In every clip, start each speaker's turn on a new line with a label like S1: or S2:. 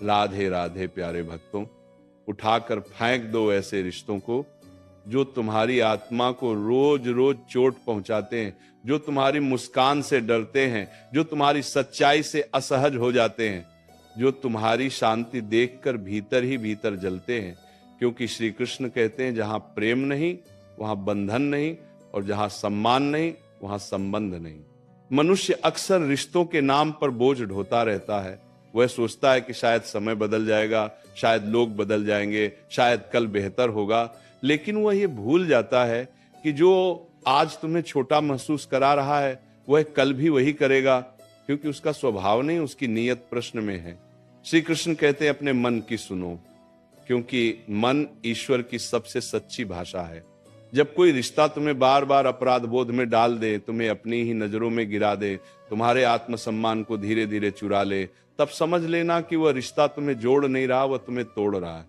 S1: राधे राधे प्यारे भक्तों, उठाकर फेंक दो ऐसे रिश्तों को जो तुम्हारी आत्मा को रोज रोज चोट पहुंचाते हैं, जो तुम्हारी मुस्कान से डरते हैं, जो तुम्हारी सच्चाई से असहज हो जाते हैं, जो तुम्हारी शांति देखकर भीतर ही भीतर जलते हैं। क्योंकि श्री कृष्ण कहते हैं जहां प्रेम नहीं वहां बंधन नहीं, और जहां सम्मान नहीं वहां संबंध नहीं। मनुष्य अक्सर रिश्तों के नाम पर बोझ ढोता रहता है। वह सोचता है कि शायद समय बदल जाएगा, शायद लोग बदल जाएंगे, शायद कल बेहतर होगा, लेकिन वह ये भूल जाता है कि जो आज तुम्हें छोटा महसूस करा रहा है वह कल भी वही करेगा, क्योंकि उसका स्वभाव नहीं, उसकी नीयत प्रश्न में है। श्री कृष्ण कहते हैं अपने मन की सुनो, क्योंकि मन ईश्वर की सबसे सच्ची भाषा है। जब कोई रिश्ता तुम्हें बार बार अपराध बोध में डाल दे, तुम्हें अपनी ही नजरों में गिरा दे, तुम्हारे आत्मसम्मान को धीरे धीरे चुरा ले, तब समझ लेना कि वह रिश्ता तुम्हें जोड़ नहीं रहा, वह तुम्हें तोड़ रहा है।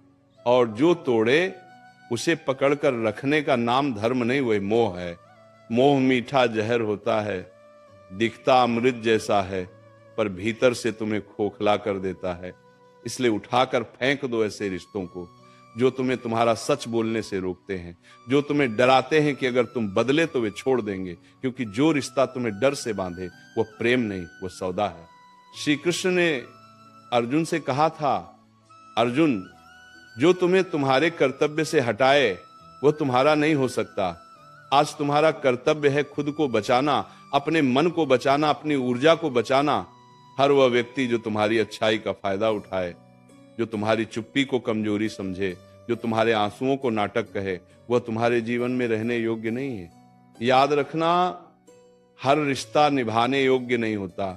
S1: और जो तोड़े उसे पकड़कर रखने का नाम धर्म नहीं, वह मोह है। मोह मीठा जहर होता है, दिखता अमृत जैसा है, पर भीतर से तुम्हें खोखला कर देता है। इसलिए उठाकर फेंक दो ऐसे रिश्तों को जो तुम्हें तुम्हारा सच बोलने से रोकते हैं, जो तुम्हें डराते हैं कि अगर तुम बदले तो वे छोड़ देंगे। क्योंकि जो रिश्ता तुम्हें डर से बांधे वो प्रेम नहीं, वो सौदा है। श्री कृष्ण ने अर्जुन से कहा था, अर्जुन जो तुम्हें तुम्हारे कर्तव्य से हटाए वो तुम्हारा नहीं हो सकता। आज तुम्हारा कर्तव्य है खुद को बचाना, अपने मन को बचाना, अपनी ऊर्जा को बचाना। हर वह व्यक्ति जो तुम्हारी अच्छाई का फायदा उठाए, जो तुम्हारी चुप्पी को कमजोरी समझे, जो तुम्हारे आंसुओं को नाटक कहे, वह तुम्हारे जीवन में रहने योग्य नहीं है। याद रखना, हर रिश्ता निभाने योग्य नहीं होता।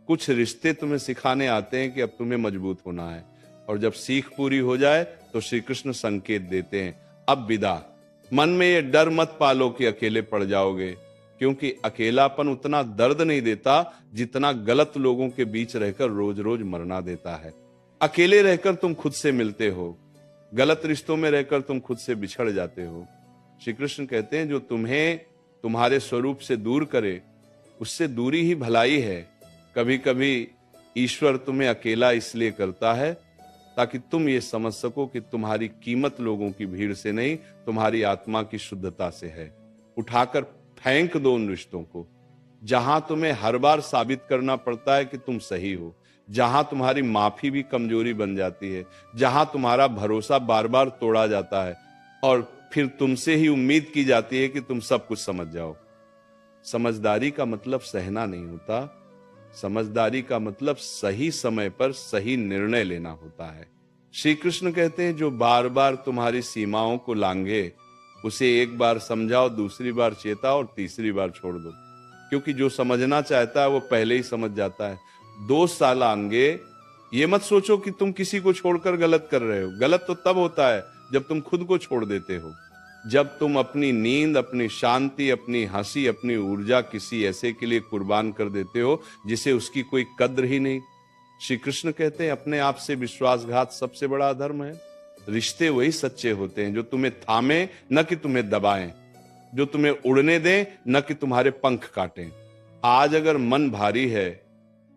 S1: कुछ रिश्ते तुम्हें सिखाने आते हैं कि अब तुम्हें मजबूत होना है, और जब सीख पूरी हो जाए तो श्री कृष्ण संकेत देते हैं, अब विदा। मन में ये डर मत पालो कि अकेले पड़ जाओगे, क्योंकि अकेलापन उतना दर्द नहीं देता जितना गलत लोगों के बीच रहकर रोज रोज मरना देता है। अकेले रहकर तुम खुद से मिलते हो, गलत रिश्तों में रहकर तुम खुद से बिछड़ जाते हो। श्री कृष्ण कहते हैं जो तुम्हें तुम्हारे स्वरूप से दूर करे उससे दूरी ही भलाई है। कभी कभी ईश्वर तुम्हें अकेला इसलिए करता है ताकि तुम ये समझ सको कि तुम्हारी कीमत लोगों की भीड़ से नहीं, तुम्हारी आत्मा की शुद्धता से है। उठाकर फेंक दो उन रिश्तों को जहां तुम्हें हर बार साबित करना पड़ता है कि तुम सही हो, जहां तुम्हारी माफी भी कमजोरी बन जाती है, जहां तुम्हारा भरोसा बार बार तोड़ा जाता है और फिर तुमसे ही उम्मीद की जाती है कि तुम सब कुछ समझ जाओ। समझदारी का मतलब सहना नहीं होता, समझदारी का मतलब सही समय पर सही निर्णय लेना होता है। श्री कृष्ण कहते हैं जो बार बार तुम्हारी सीमाओं को लांघे उसे एक बार समझाओ, दूसरी बार चेताओ और तीसरी बार छोड़ दो, क्योंकि जो समझना चाहता है वो पहले ही समझ जाता है। 2 साल आंगे ये मत सोचो कि तुम किसी को छोड़कर गलत कर रहे हो। गलत तो तब होता है जब तुम खुद को छोड़ देते हो, जब तुम अपनी नींद, अपनी शांति, अपनी हंसी, अपनी ऊर्जा किसी ऐसे के लिए कुर्बान कर देते हो जिसे उसकी कोई कद्र ही नहीं। श्री कृष्ण कहते हैं अपने आप से विश्वासघात सबसे बड़ा अधर्म है। रिश्ते वही सच्चे होते हैं जो तुम्हें थामे न कि तुम्हें दबाएं, जो तुम्हें उड़ने दें न कि तुम्हारे पंख काटें। आज अगर मन भारी है,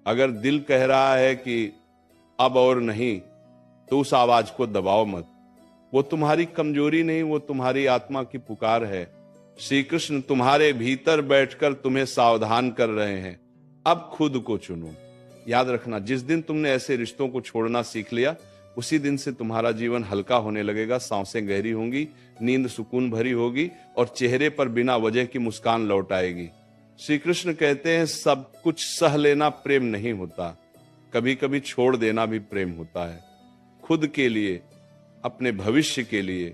S1: अगर दिल कह रहा है कि अब और नहीं, तो उस आवाज को दबाओ मत। वो तुम्हारी कमजोरी नहीं, वो तुम्हारी आत्मा की पुकार है। श्री कृष्ण तुम्हारे भीतर बैठकर तुम्हें सावधान कर रहे हैं, अब खुद को चुनो। याद रखना, जिस दिन तुमने ऐसे रिश्तों को छोड़ना सीख लिया उसी दिन से तुम्हारा जीवन हल्का होने लगेगा, सांसें गहरी होंगी, नींद सुकून भरी होगी और चेहरे पर बिना वजह की मुस्कान लौट आएगी। श्री कृष्ण कहते हैं सब कुछ सह लेना प्रेम नहीं होता, कभी कभी छोड़ देना भी प्रेम होता है। खुद के लिए, अपने भविष्य के लिए,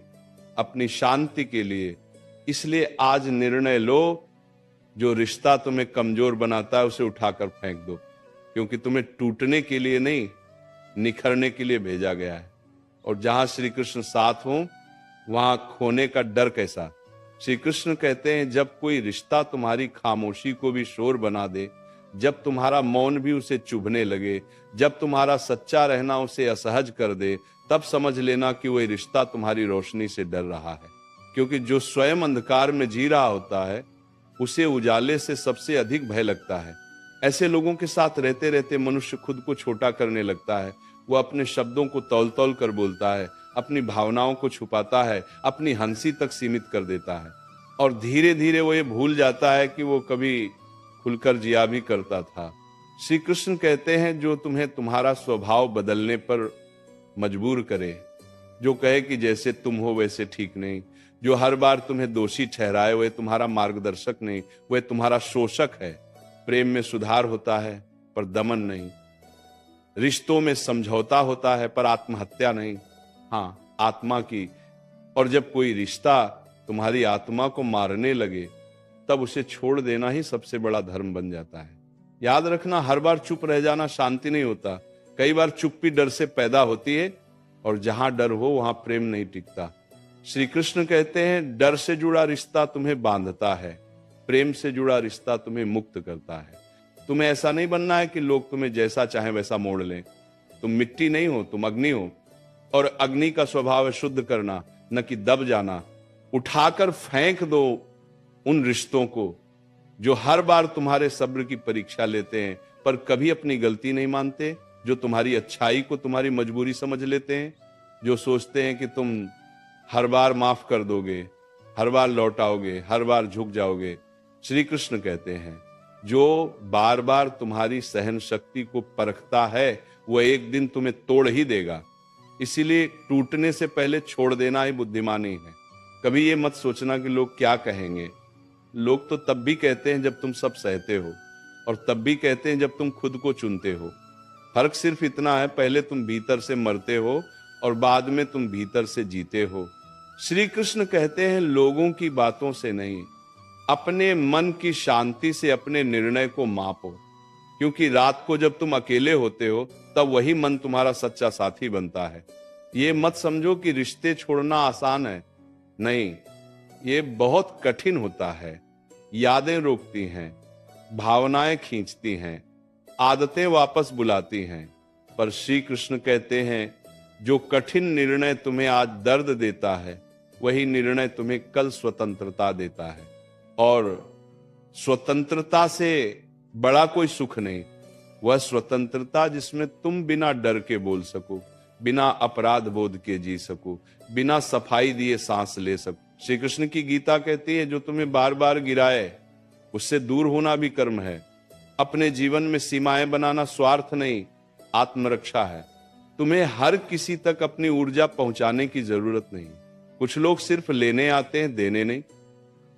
S1: अपनी शांति के लिए। इसलिए आज निर्णय लो, जो रिश्ता तुम्हें कमजोर बनाता है उसे उठाकर फेंक दो, क्योंकि तुम्हें टूटने के लिए नहीं, निखरने के लिए भेजा गया है। और जहां श्री कृष्ण साथ हो वहां खोने का डर कैसा। श्री कृष्ण कहते हैं जब कोई रिश्ता तुम्हारी खामोशी को भी शोर बना दे, जब तुम्हारा मौन भी उसे चुभने लगे, जब तुम्हारा सच्चा रहना उसे असहज कर दे, तब समझ लेना कि वह रिश्ता तुम्हारी रोशनी से डर रहा है। क्योंकि जो स्वयं अंधकार में जी रहा होता है उसे उजाले से सबसे अधिक भय लगता है। ऐसे लोगों के साथ रहते रहते मनुष्य खुद को छोटा करने लगता है। वो अपने शब्दों को तौल तौल कर बोलता है, अपनी भावनाओं को छुपाता है, अपनी हंसी तक सीमित कर देता है, और धीरे धीरे वो ये भूल जाता है कि वो कभी खुलकर जिया भी करता था। श्री कृष्ण कहते हैं, जो तुम्हें तुम्हारा स्वभाव बदलने पर मजबूर करे, जो कहे कि जैसे तुम हो वैसे ठीक नहीं, जो हर बार तुम्हें दोषी ठहराए, वह तुम्हारा मार्गदर्शक नहीं, वह तुम्हारा शोषक है। प्रेम में सुधार होता है पर दमन नहीं, रिश्तों में समझौता होता है पर आत्महत्या नहीं, हाँ आत्मा की। और जब कोई रिश्ता तुम्हारी आत्मा को मारने लगे, तब उसे छोड़ देना ही सबसे बड़ा धर्म बन जाता है। याद रखना, हर बार चुप रह जाना शांति नहीं होता। कई बार चुप्पी डर से पैदा होती है, और जहां डर हो वहां प्रेम नहीं टिकता। श्री कृष्ण कहते हैं, डर से जुड़ा रिश्ता तुम्हें बांधता है, प्रेम से जुड़ा रिश्ता तुम्हें मुक्त करता है। तुम्हें ऐसा नहीं बनना है कि लोग तुम्हें जैसा चाहे वैसा मोड़ लें। तुम मिट्टी नहीं हो, तुम अग्नि हो, और अग्नि का स्वभाव है शुद्ध करना, न कि दब जाना। उठाकर फेंक दो उन रिश्तों को जो हर बार तुम्हारे सब्र की परीक्षा लेते हैं पर कभी अपनी गलती नहीं मानते, जो तुम्हारी अच्छाई को तुम्हारी मजबूरी समझ लेते हैं, जो सोचते हैं कि तुम हर बार माफ कर दोगे, हर बार लौटाओगे, हर बार झुक जाओगे। श्री कृष्ण कहते हैं, जो बार बार तुम्हारी सहन शक्ति को परखता है, वह एक दिन तुम्हें तोड़ ही देगा। इसीलिए टूटने से पहले छोड़ देना ही बुद्धिमानी है। कभी ये मत सोचना कि लोग क्या कहेंगे। लोग तो तब भी कहते हैं जब तुम सब सहते हो, और तब भी कहते हैं जब तुम खुद को चुनते हो। फर्क सिर्फ इतना है, पहले तुम भीतर से मरते हो और बाद में तुम भीतर से जीते हो। श्री कृष्ण कहते हैं, लोगों की बातों से नहीं, अपने मन की शांति से अपने निर्णय को मापो। क्योंकि रात को जब तुम अकेले होते हो, तब वही मन तुम्हारा सच्चा साथी बनता है। ये मत समझो कि रिश्ते छोड़ना आसान है, नहीं, ये बहुत कठिन होता है। यादें रोकती हैं, भावनाएं खींचती हैं, आदतें वापस बुलाती हैं। पर श्री कृष्ण कहते हैं, जो कठिन निर्णय तुम्हें आज दर्द देता है, वही निर्णय तुम्हें कल स्वतंत्रता देता है। और स्वतंत्रता से बड़ा कोई सुख नहीं, वह स्वतंत्रता जिसमें तुम बिना डर के बोल सको, बिना अपराध बोध के जी सको, बिना सफाई दिए सांस ले सको। श्री कृष्ण की गीता कहती है, जो तुम्हें बार बार गिराए, उससे दूर होना भी कर्म है। अपने जीवन में सीमाएं बनाना स्वार्थ नहीं, आत्मरक्षा है। तुम्हें हर किसी तक अपनी ऊर्जा पहुंचाने की जरूरत नहीं। कुछ लोग सिर्फ लेने आते हैं, देने नहीं,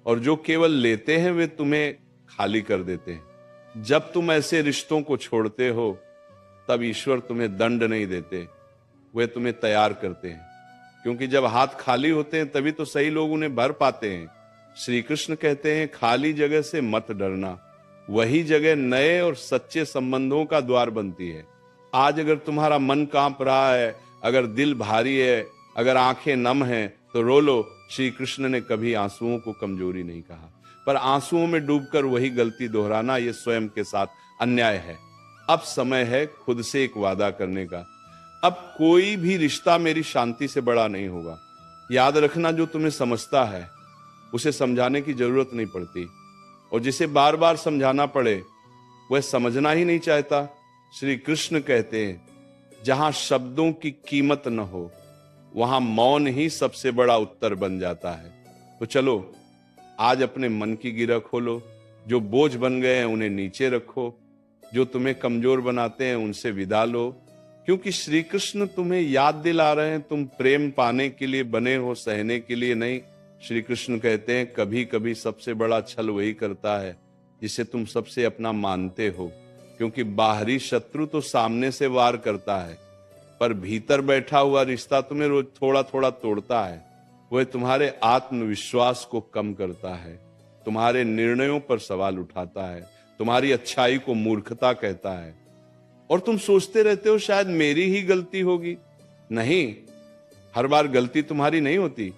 S1: और जो केवल लेते हैं वे तुम्हें खाली कर देते हैं। जब तुम ऐसे रिश्तों को छोड़ते हो, तब ईश्वर तुम्हें दंड नहीं देते, वे तुम्हें तैयार करते हैं। क्योंकि जब हाथ खाली होते हैं तभी तो सही लोग उन्हें भर पाते हैं। श्री कृष्ण कहते हैं, खाली जगह से मत डरना, वही जगह नए और सच्चे संबंधों का द्वार बनती है। आज अगर तुम्हारा मन कांप रहा है, अगर दिल भारी है, अगर आंखें नम हैं, तो रो लो। श्री कृष्ण ने कभी आंसुओं को कमजोरी नहीं कहा, पर आंसुओं में डूबकर वही गलती दोहराना, यह स्वयं के साथ अन्याय है। अब समय है खुद से एक वादा करने का, अब कोई भी रिश्ता मेरी शांति से बड़ा नहीं होगा। याद रखना, जो तुम्हें समझता है उसे समझाने की जरूरत नहीं पड़ती, और जिसे बार बार समझाना पड़े वह समझना ही नहीं चाहता। श्री कृष्ण कहते हैं, जहां शब्दों की कीमत न हो, वहां मौन ही सबसे बड़ा उत्तर बन जाता है। तो चलो आज अपने मन की गिरह खोलो, जो बोझ बन गए हैं उन्हें नीचे रखो, जो तुम्हें कमजोर बनाते हैं उनसे विदा लो। क्योंकि श्री कृष्ण तुम्हें याद दिला रहे हैं, तुम प्रेम पाने के लिए बने हो, सहने के लिए नहीं। श्री कृष्ण कहते हैं, कभी कभी सबसे बड़ा छल वही करता है जिसे तुम सबसे अपना मानते हो। क्योंकि बाहरी शत्रु तो सामने से वार करता है, पर भीतर बैठा हुआ रिश्ता तुम्हें रोज थोड़ा थोड़ा तोड़ता है। वह तुम्हारे आत्मविश्वास को कम करता है, तुम्हारे निर्णयों पर सवाल उठाता है, तुम्हारी अच्छाई को मूर्खता कहता है। और तुम सोचते रहते हो शायद मेरी ही गलती होगी। नहीं, हर बार गलती तुम्हारी नहीं होती।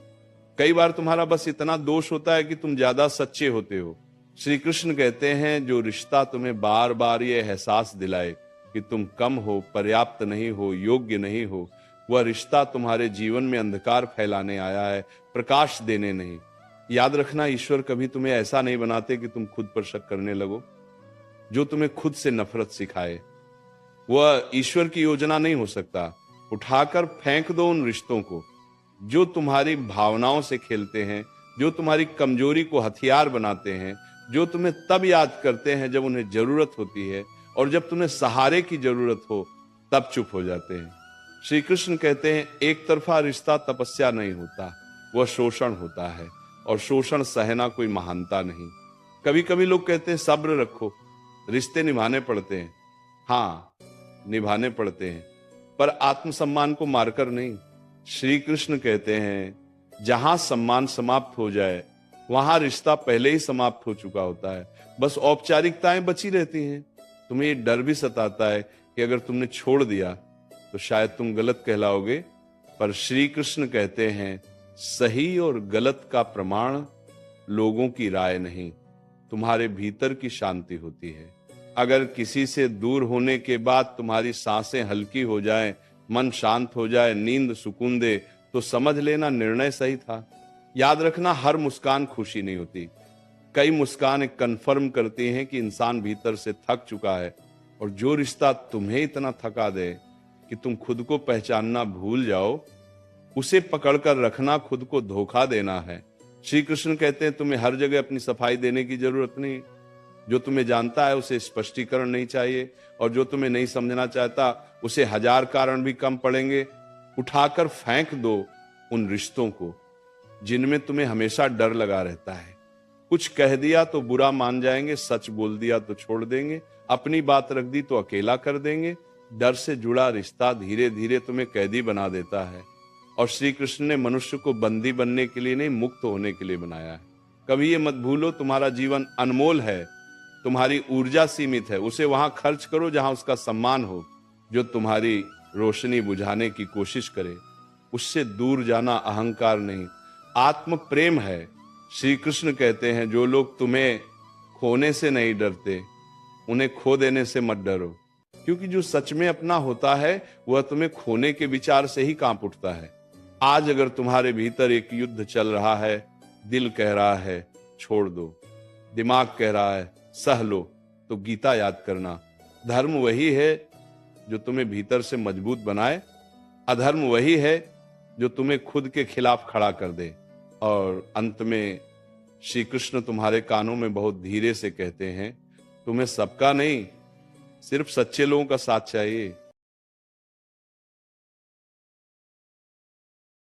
S1: कई बार तुम्हारा बस इतना दोष होता है कि तुम ज्यादा सच्चे होते हो। श्री कृष्ण कहते हैं, जो रिश्ता तुम्हें बार बार ये एहसास दिलाए कि तुम कम हो, पर्याप्त नहीं हो, योग्य नहीं हो, वह रिश्ता तुम्हारे जीवन में अंधकार फैलाने आया है, प्रकाश देने नहीं। याद रखना, ईश्वर कभी तुम्हें ऐसा नहीं बनाते कि तुम खुद पर शक करने लगो। जो तुम्हें खुद से नफरत सिखाए वह ईश्वर की योजना नहीं हो सकता। उठाकर फेंक दो उन रिश्तों को जो तुम्हारी भावनाओं से खेलते हैं, जो तुम्हारी कमजोरी को हथियार बनाते हैं, जो तुम्हें तब याद करते हैं जब उन्हें जरूरत होती है, और जब तुम्हें सहारे की जरूरत हो तब चुप हो जाते हैं। श्री कृष्ण कहते हैं एक तरफा रिश्ता तपस्या नहीं होता, वह शोषण होता है, और शोषण सहना कोई महानता नहीं। कभी कभी लोग कहते हैं सब्र रखो, रिश्ते निभाने पड़ते हैं। हाँ, निभाने पड़ते हैं, पर आत्मसम्मान को मारकर नहीं। श्री कृष्ण कहते हैं जहां सम्मान समाप्त हो जाए वहां रिश्ता पहले ही समाप्त हो चुका होता है, बस औपचारिकताएं बची रहती हैं। तुम्हें ये डर भी सताता है कि अगर तुमने छोड़ दिया तो शायद तुम गलत कहलाओगे, पर श्री कृष्ण कहते हैं सही और गलत का प्रमाण लोगों की राय नहीं, तुम्हारे भीतर की शांति होती है। अगर किसी से दूर होने के बाद तुम्हारी सांसें हल्की हो जाएं, मन शांत हो जाए, नींद सुकून दे, तो समझ लेना निर्णय सही था। याद रखना हर मुस्कान खुशी नहीं होती। कई मुस्कान कन्फर्म करती हैं कि इंसान भीतर से थक चुका है, और जो रिश्ता तुम्हें इतना थका दे कि तुम खुद को पहचानना भूल जाओ, उसे पकड़कर रखना खुद को धोखा देना है। श्री कृष्ण कहते हैं तुम्हें हर जगह अपनी सफाई देने की जरूरत नहीं। जो तुम्हें जानता है उसे स्पष्टीकरण नहीं चाहिए, और जो तुम्हें नहीं समझना चाहता उसे हजार कारण भी कम पड़ेंगे। उठाकर फेंक दो उन रिश्तों को जिनमें तुम्हें हमेशा डर लगा रहता है। कुछ कह दिया तो बुरा मान जाएंगे, सच बोल दिया तो छोड़ देंगे, अपनी बात रख दी तो अकेला कर देंगे। डर से जुड़ा रिश्ता धीरे धीरे तुम्हें कैदी बना देता है, और श्री कृष्ण ने मनुष्य को बंदी बनने के लिए नहीं, मुक्त होने के लिए बनाया है। कभी ये मत भूलो तुम्हारा जीवन अनमोल है, तुम्हारी ऊर्जा सीमित है, उसे वहां खर्च करो जहां उसका सम्मान हो। जो तुम्हारी रोशनी बुझाने की कोशिश करे उससे दूर जाना अहंकार नहीं, आत्म प्रेम है। श्री कृष्ण कहते हैं जो लोग तुम्हें खोने से नहीं डरते, उन्हें खो देने से मत डरो, क्योंकि जो सच में अपना होता है वह तुम्हें खोने के विचार से ही कांप उठता है। आज अगर तुम्हारे भीतर एक युद्ध चल रहा है, दिल कह रहा है छोड़ दो, दिमाग कह रहा है सह लो, तो गीता याद करना। धर्म वही है जो तुम्हें भीतर से मजबूत बनाए, अधर्म वही है जो तुम्हें खुद के खिलाफ खड़ा कर दे। और अंत में श्री कृष्ण तुम्हारे कानों में बहुत धीरे से कहते हैं तुम्हें सबका नहीं, सिर्फ सच्चे लोगों का साथ चाहिए।